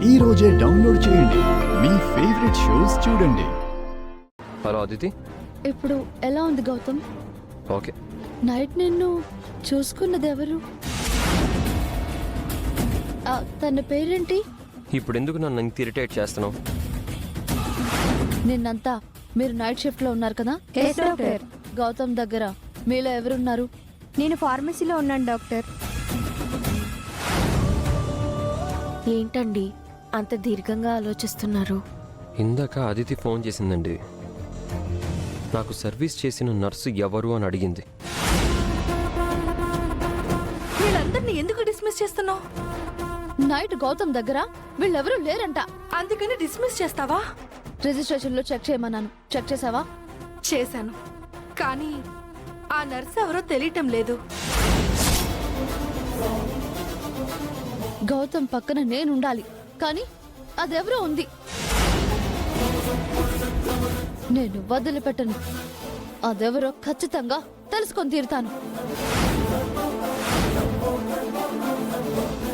ఈ రోజే డౌన్లోడ్ చేయండి. మీ ఫేవరెట్ షోస్ చూడండి. హలో అదితి. ఇప్పుడు ఎలా ఉంది గౌతమ్? ఓకే. నైట్ నిన్ను చూసుకున్నది ఎవరు? తన పేరేంటి? ఇప్పుడు ఎందుకు నన్ను ఇంత ఇరిటేట్ చేస్తున్నావు? నిన్నంతా మీరు నైట్ షిఫ్ట్ లో ఉన్నారు కదా? డాక్టర్. గౌతమ్ దగ్గర మీలో ఎవరున్నారు? నేను ఫార్మసీలో ఉన్నాను డాక్టర్. ఏంటండి అంత దీర్ఘంగా ఆలోచిస్తున్నారు? ఇందాక అదితి ఫోన్ చేసిందండి. నాకు సర్వీస్ చేసిన నర్సు ఎవరు అని అడిగింది. వీళ్ళందరినీ ఎందుకు డిస్మిస్ చేస్తున్నావు? నైట్ గౌతమ్ దగ్గర వీళ్ళెవరూ లేరంట. అందుకని డిస్మిస్ చేస్తావా? రిజిస్ట్రేషన్ లో చెక్ చేయమన్నాను. చెక్ చేసావా? చేశాను, కానీ ఆ నర్స్ ఎవరో తెలియటం లేదు. గౌతమ్ పక్కన నేనుండాలి, కానీ అదెవరో ఉంది. నేను వదిలిపెట్టను. అదెవరో ఖచ్చితంగా తెలుసుకొని తీరుతాను.